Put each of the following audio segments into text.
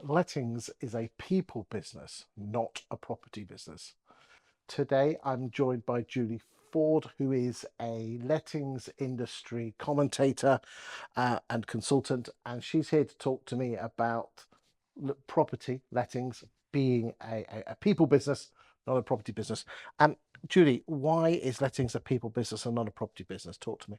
Lettings is a people business, not a property business. Today, I'm joined by Julie Ford, who is a lettings industry commentator and consultant, and she's here to talk to me about property lettings being a people business, not a property business. Um, Julie, why is lettings a people business and not a property business? Talk to me.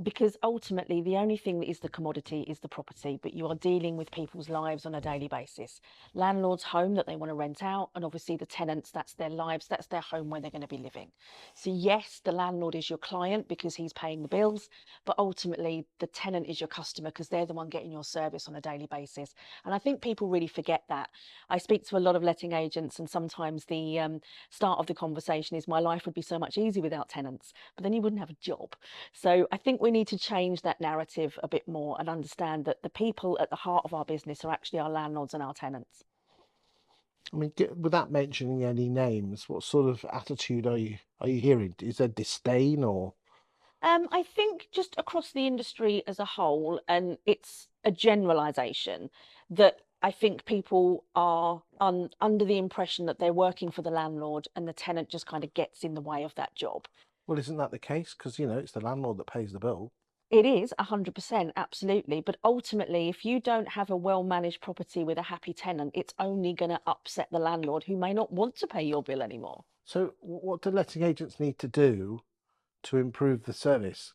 Because ultimately the only thing that is the commodity is the property, but you are dealing with people's lives on a daily basis. Landlord's home that they want to rent out, and obviously the tenants, that's their lives, that's their home where they're going to be living. So yes, the landlord is your client because he's paying the bills, but ultimately the tenant is your customer because they're the one getting your service on a daily basis. And I think people really forget that. I speak to a lot of letting agents, and sometimes the start of the conversation is, my life would be so much easier without tenants, but then you wouldn't have a job. So I think we need to change that narrative a bit more and understand that the people at the heart of our business are actually our landlords and our tenants. I mean, without mentioning any names, what sort of attitude are you hearing? Is there disdain or? I think just across the industry as a whole, and it's a generalization, that I think people are under the impression that they're working for the landlord and the tenant just kind of gets in the way of that job. Well, isn't that the case? Because, it's the landlord that pays the bill. It is 100%, absolutely. But ultimately, if you don't have a well-managed property with a happy tenant, it's only going to upset the landlord who may not want to pay your bill anymore. So, what do letting agents need to do to improve the service?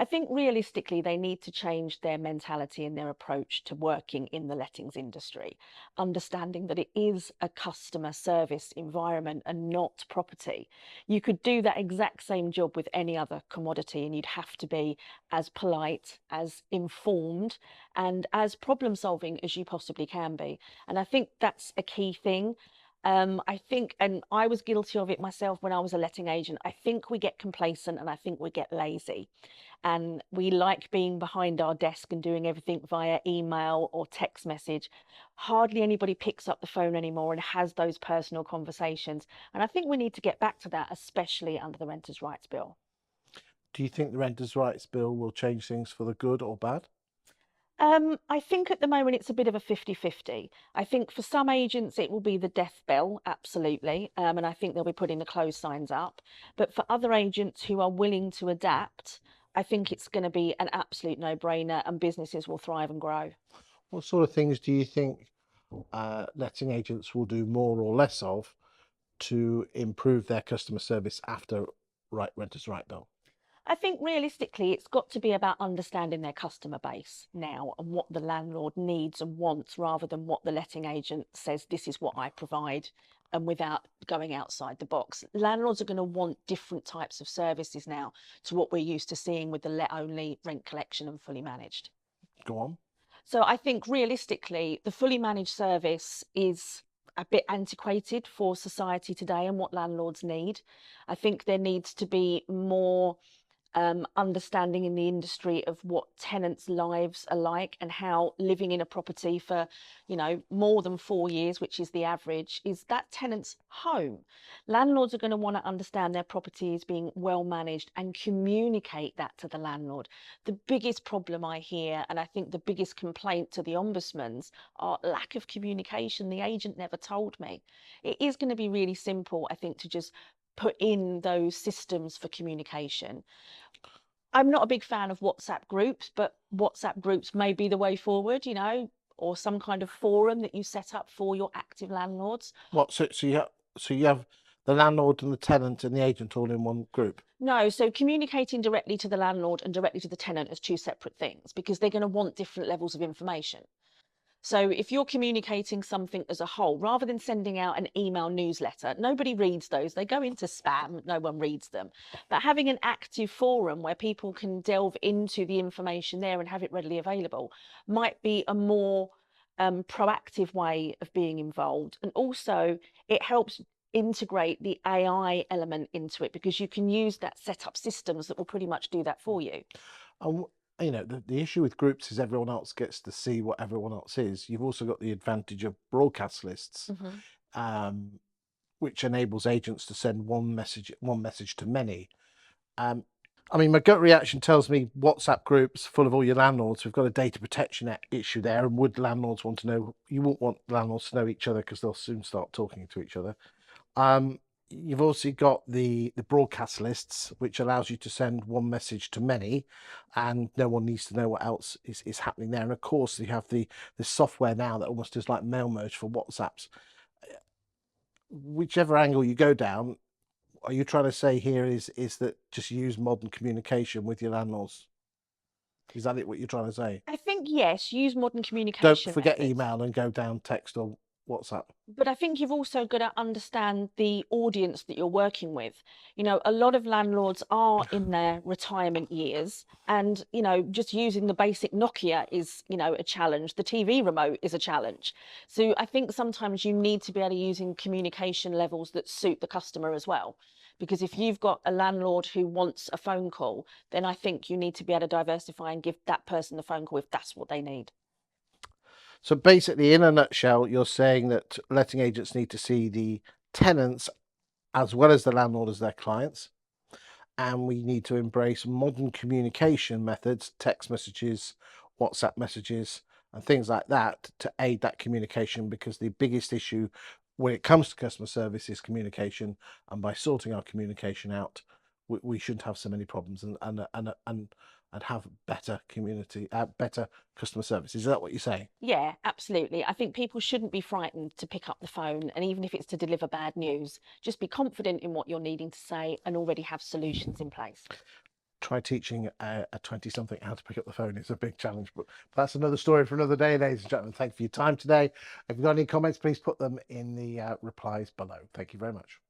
I think realistically, they need to change their mentality and their approach to working in the lettings industry, understanding that it is a customer service environment and not property. You could do that exact same job with any other commodity, and you'd have to be as polite, as informed, and as problem solving as you possibly can be. And I think that's a key thing. I think, and I was guilty of it myself when I was a letting agent, I think we get complacent and I think we get lazy. And we like being behind our desk and doing everything via email or text message. Hardly anybody picks up the phone anymore and has those personal conversations. And I think we need to get back to that, especially under the Renters' Rights Bill. Do you think the Renters' Rights Bill will change things for the good or bad? I think at the moment it's a bit of a 50-50. I think for some agents it will be the death bell, absolutely. And I think they'll be putting the close signs up. But for other agents who are willing to adapt, I think it's going to be an absolute no-brainer and businesses will thrive and grow. What sort of things do you think letting agents will do more or less of to improve their customer service after Renters' Right Bill? I think realistically, it's got to be about understanding their customer base now and what the landlord needs and wants rather than what the letting agent says, this is what I provide, and without going outside the box. Landlords are going to want different types of services now to what we're used to seeing with the let only, rent collection, and fully managed. Go on. So I think realistically, the fully managed service is a bit antiquated for society today and what landlords need. I think there needs to be more understanding in the industry of what tenants' lives are like and how living in a property for, more than 4 years, which is the average, is that tenant's home. Landlords are going to want to understand their property is being well managed and communicate that to the landlord. The biggest problem I hear, and I think the biggest complaint to the ombudsman's, are lack of communication. The agent never told me. It is going to be really simple, I think, to just put in those systems for communication. I'm not a big fan of WhatsApp groups, but WhatsApp groups may be the way forward, or some kind of forum that you set up for your active landlords. What? So you have the landlord and the tenant and the agent all in one group. No, so communicating directly to the landlord and directly to the tenant as two separate things because they're going to want different levels of information. So if you're communicating something as a whole, rather than sending out an email newsletter, nobody reads those. They go into spam, no one reads them. But having an active forum where people can delve into the information there and have it readily available might be a more proactive way of being involved. And also it helps integrate the AI element into it because you can use that set up systems that will pretty much do that for you. And the issue with groups is everyone else gets to see what everyone else is. You've also got the advantage of broadcast lists. Mhm. Um, which enables agents to send one message to many. I mean, my gut reaction tells me WhatsApp groups full of all your landlords. We've got a data protection issue there, and would landlords want to know? You won't want landlords to know each other because they'll soon start talking to each other. You've also got the broadcast lists, which allows you to send one message to many, and no one needs to know what else is happening there. And of course, you have the software now that almost is like mail merge for WhatsApps. Whichever angle you go down, are you trying to say here is that just use modern communication with your landlords? Is that what you're trying to say? I think, yes, use modern Don't communication forget methods. email and go down text or WhatsApp. But I think you've also got to understand the audience that you're working with. You know, a lot of landlords are in their retirement years, and, you know, just using the basic Nokia is, you know, a challenge. The TV remote is a challenge. So I think sometimes you need to be able to use in communication levels that suit the customer as well. Because if you've got a landlord who wants a phone call, then I think you need to be able to diversify and give that person the phone call if that's what they need. So basically, in a nutshell, you're saying that letting agents need to see the tenants as well as the landlord as their clients, and we need to embrace modern communication methods, text messages, WhatsApp messages, and things like that to aid that communication, because the biggest issue when it comes to customer service is communication, and by sorting our communication out, we shouldn't have so many problems and have better customer service. Is that what you're saying? Yeah, absolutely. I think people shouldn't be frightened to pick up the phone, and even if it's to deliver bad news, just be confident in what you're needing to say and already have solutions in place. Try teaching a 20 something how to pick up the phone. It's a big challenge, but that's another story for another day, ladies and gentlemen. Thank you for your time today. If you've got any comments, please put them in the replies below. Thank you very much.